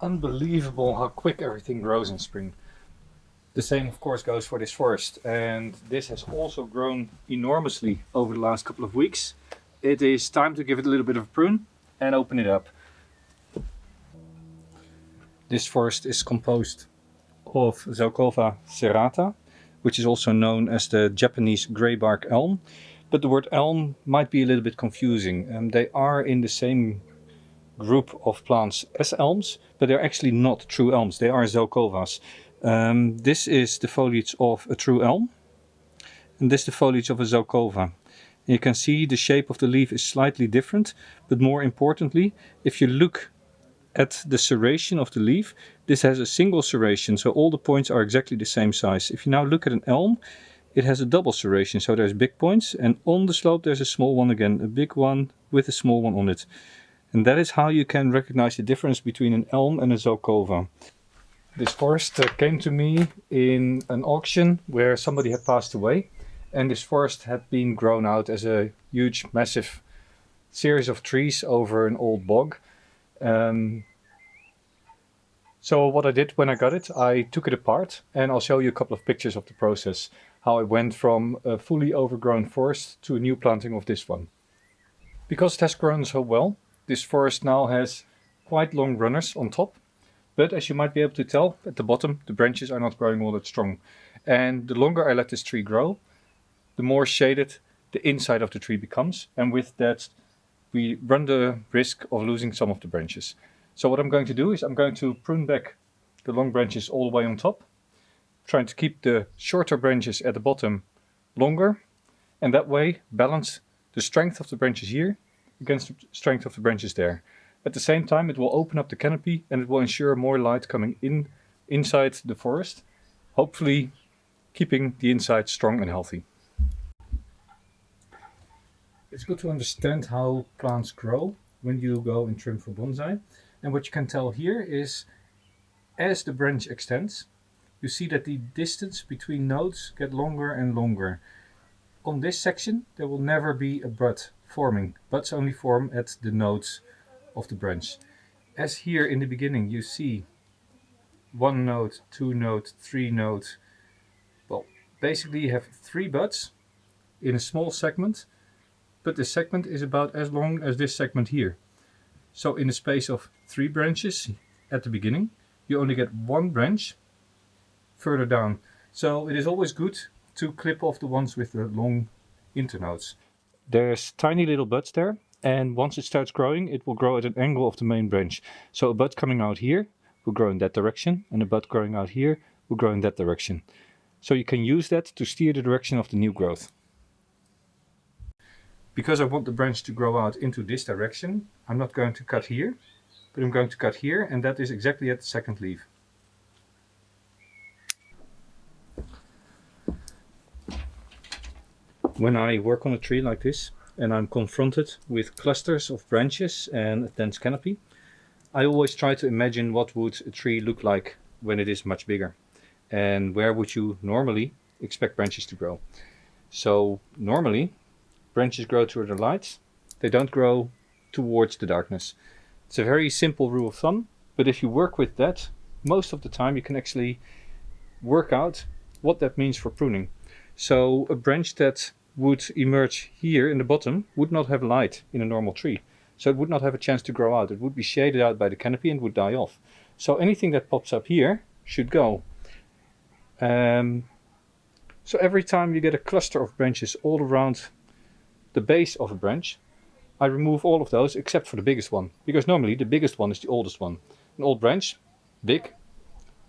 unbelievable how quick everything grows in spring. The same of course goes for this forest, and this has also grown enormously over the last couple of weeks. It is time to give it a little bit of a prune and open it up. This forest is composed of Zelkova serrata, which is also known as the Japanese greybark elm, but the word elm might be a little bit confusing. They are in the same group of plants as elms, but they're actually not true elms. They are Zelkovas. This is the foliage of a true elm, and this is the foliage of a Zelkova. You can see the shape of the leaf is slightly different, but more importantly, if you look at the serration of the leaf, this has a single serration, so all the points are exactly the same size. If you now look at an elm, it has a double serration, so there's big points, and on the slope there's a small one again, a big one with a small one on it. And that is how you can recognize the difference between an elm and a Zelkova. This forest came to me in an auction where somebody had passed away, and this forest had been grown out as a huge, massive series of trees over an old bog. So what I did when I got it, I took it apart, and I'll show you a couple of pictures of the process, how I went from a fully overgrown forest to a new planting of this one. Because it has grown so well, this forest now has quite long runners on top, but as you might be able to tell, at the bottom the branches are not growing all that strong. And the longer I let this tree grow, the more shaded the inside of the tree becomes, and with that we run the risk of losing some of the branches. So what I'm going to do is I'm going to prune back the long branches all the way on top, trying to keep the shorter branches at the bottom longer, and that way balance the strength of the branches here against the strength of the branches there. At the same time it will open up the canopy and it will ensure more light coming inside the forest, hopefully keeping the inside strong and healthy. It's good to understand how plants grow when you go and trim for bonsai. And what you can tell here is, as the branch extends, you see that the distance between nodes get longer and longer. On this section there will never be a bud forming. Buds only form at the nodes of the branch. As here in the beginning you see 1 node, 2 node, 3 node. Well, basically you have 3 buds in a small segment, but this segment is about as long as this segment here. So in the space of 3 branches at the beginning, you only get 1 branch further down. So it is always good to clip off the ones with the long internodes. There's tiny little buds there, and once it starts growing, it will grow at an angle of the main branch. So a bud coming out here will grow in that direction, and a bud growing out here will grow in that direction. So you can use that to steer the direction of the new growth. Because I want the branch to grow out into this direction, I'm not going to cut here, but I'm going to cut here, and that is exactly at the second leaf. When I work on a tree like this, and I'm confronted with clusters of branches and a dense canopy, I always try to imagine what would a tree look like when it is much bigger, and where would you normally expect branches to grow. So normally branches grow toward the light, they don't grow towards the darkness. It's a very simple rule of thumb, but if you work with that, most of the time you can actually work out what that means for pruning. So a branch that would emerge here in the bottom would not have light in a normal tree. So it would not have a chance to grow out. It would be shaded out by the canopy and would die off. So anything that pops up here should go. So every time you get a cluster of branches all around the base of a branch, I remove all of those except for the biggest one, because normally the biggest one is the oldest one. An old branch, big,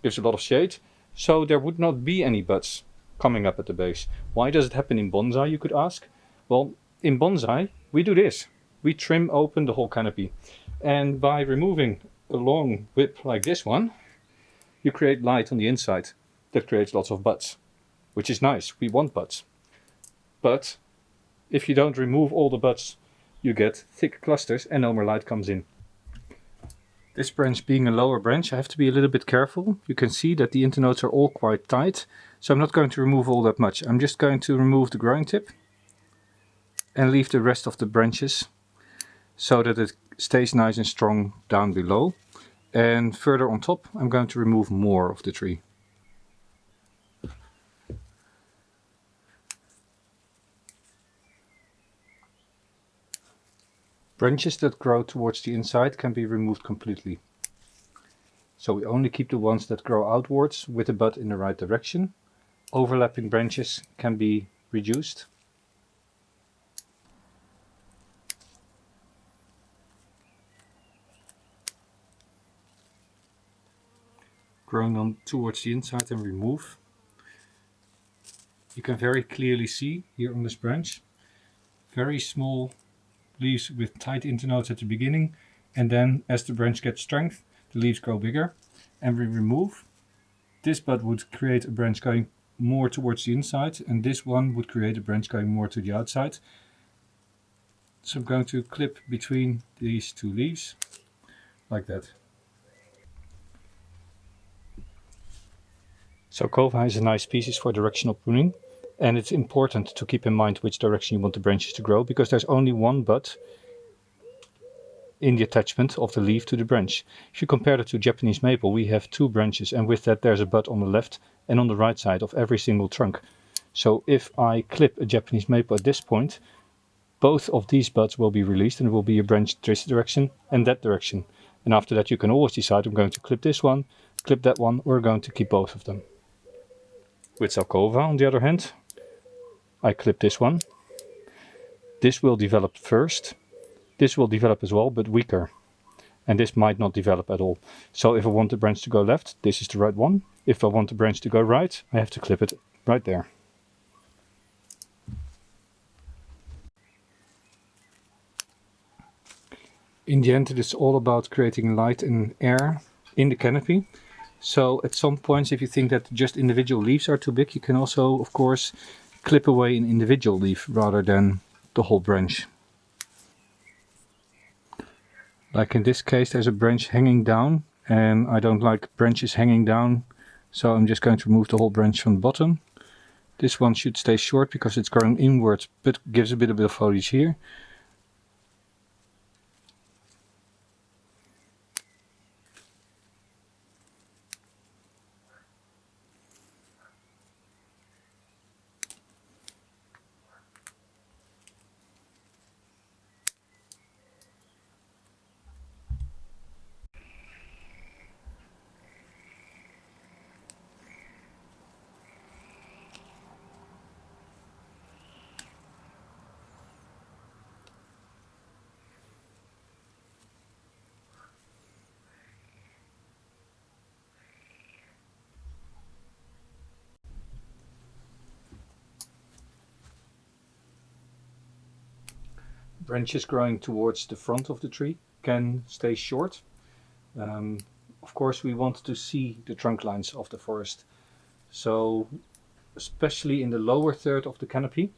gives a lot of shade, so there would not be any buds coming up at the base. Why does it happen in bonsai, you could ask? Well, in bonsai we do this. We trim open the whole canopy, and by removing a long whip like this one, you create light on the inside that creates lots of buds, which is nice. We want buds. But if you don't remove all the buds, you get thick clusters and no more light comes in. This branch being a lower branch, I have to be a little bit careful. You can see that the internodes are all quite tight, so I'm not going to remove all that much. I'm just going to remove the growing tip and leave the rest of the branches so that it stays nice and strong down below. And further on top, I'm going to remove more of the tree. Branches that grow towards the inside can be removed completely. So we only keep the ones that grow outwards with the bud in the right direction. Overlapping branches can be reduced. Growing on towards the inside and remove. You can very clearly see here on this branch very small leaves with tight internodes at the beginning, and then as the branch gets strength the leaves grow bigger, and we remove. This bud would create a branch going more towards the inside, and this one would create a branch going more to the outside. So I'm going to clip between these two leaves like that. Zelkova is a nice species for directional pruning, and it's important to keep in mind which direction you want the branches to grow, because there's only one bud in the attachment of the leaf to the branch. If you compare it to Japanese maple, we have two branches, and with that there's a bud on the left and on the right side of every single trunk. So if I clip a Japanese maple at this point, both of these buds will be released and there will be a branch this direction and that direction. And after that you can always decide, I'm going to clip this one, clip that one, or I'm going to keep both of them. With Zelkova, on the other hand, I clip this one. This will develop first. This will develop as well, but weaker. And this might not develop at all. So if I want the branch to go left, this is the right one. If I want the branch to go right, I have to clip it right there. In the end, it is all about creating light and air in the canopy. So at some points, if you think that just individual leaves are too big, you can also, of course, clip away an individual leaf rather than the whole branch. Like in this case, there's a branch hanging down, and I don't like branches hanging down, so I'm just going to remove the whole branch from the bottom. This one should stay short because it's growing inwards, but gives a bit of foliage here. Branches growing towards the front of the tree can stay short. Of course, we want to see the trunk lines of the forest. So, especially in the lower third of the canopy,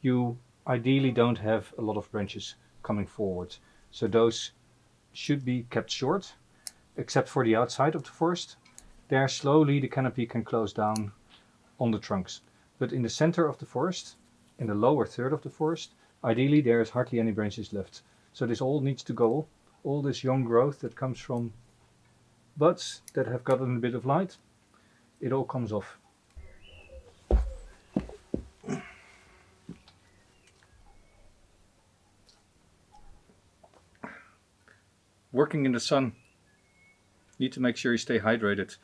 you ideally don't have a lot of branches coming forward. So those should be kept short, except for the outside of the forest. There slowly the canopy can close down on the trunks. But in the center of the forest, in the lower third of the forest, ideally there is hardly any branches left. So this all needs to go, all this young growth that comes from buds that have gotten a bit of light, it all comes off. Working in the sun, need to make sure you stay hydrated.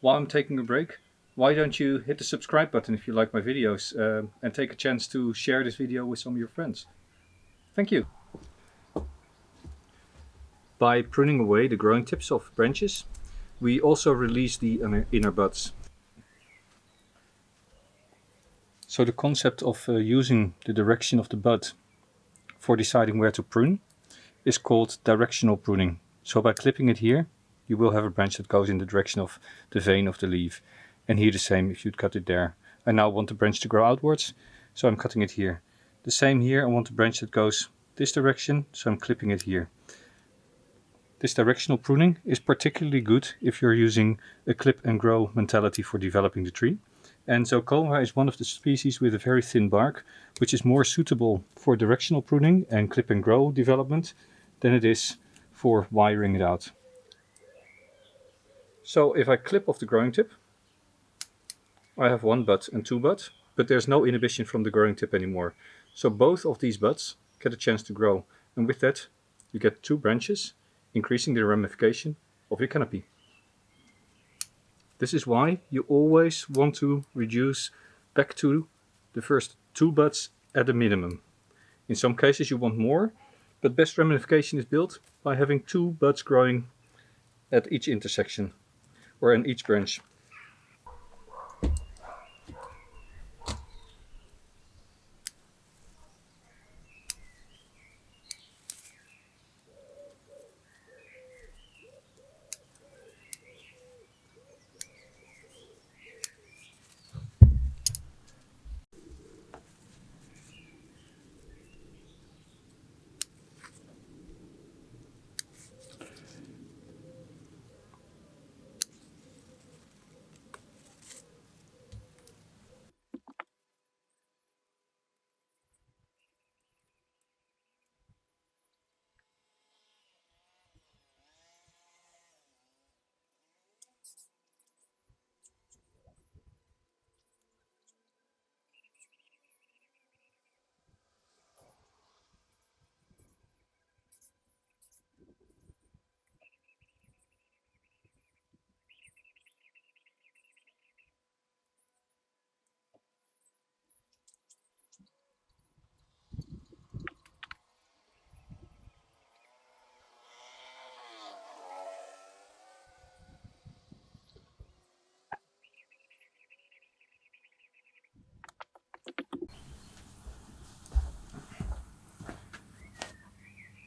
While I'm taking a break, why don't you hit the subscribe button if you like my videos, and take a chance to share this video with some of your friends. Thank you. By pruning away the growing tips of branches, we also release the inner buds. So the concept of using the direction of the bud for deciding where to prune is called directional pruning. So by clipping it here, you will have a branch that goes in the direction of the vein of the leaf. And here the same if you'd cut it there. I now want the branch to grow outwards, so I'm cutting it here. The same here, I want a branch that goes this direction, so I'm clipping it here. This directional pruning is particularly good if you're using a clip and grow mentality for developing the tree. And Zelkova is one of the species with a very thin bark, which is more suitable for directional pruning and clip and grow development than it is for wiring it out. So if I clip off the growing tip, I have one bud and two buds, but there's no inhibition from the growing tip anymore. So both of these buds get a chance to grow, and with that you get two branches, increasing the ramification of your canopy. This is why you always want to reduce back to the first two buds at a minimum. In some cases you want more, but best ramification is built by having two buds growing at each intersection or in each branch.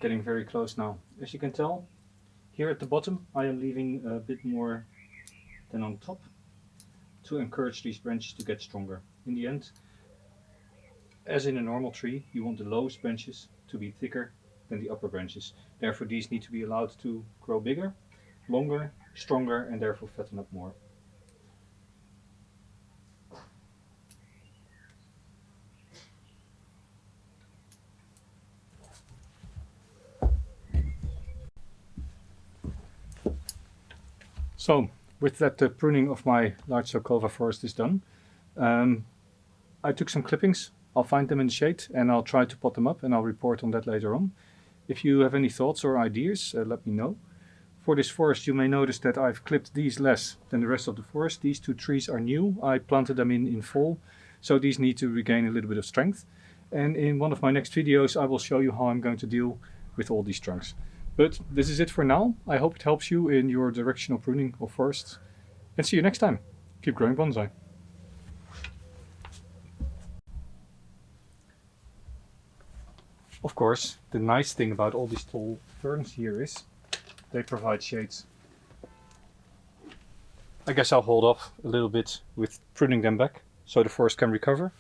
Getting very close now. As you can tell, here at the bottom I am leaving a bit more than on top to encourage these branches to get stronger. In the end, as in a normal tree, you want the lowest branches to be thicker than the upper branches. Therefore these need to be allowed to grow bigger, longer, stronger, and therefore fatten up more. So with that, the pruning of my large Zelkova forest is done. I took some clippings. I'll find them in the shade and I'll try to pot them up, and I'll report on that later on. If you have any thoughts or ideas, let me know. For this forest you may notice that I've clipped these less than the rest of the forest. These two trees are new. I planted them in fall, so these need to regain a little bit of strength. And in one of my next videos I will show you how I'm going to deal with all these trunks. But this is it for now. I hope it helps you in your directional pruning of forests. And see you next time. Keep growing bonsai. Of course, the nice thing about all these tall ferns here is they provide shades. I guess I'll hold off a little bit with pruning them back so the forest can recover.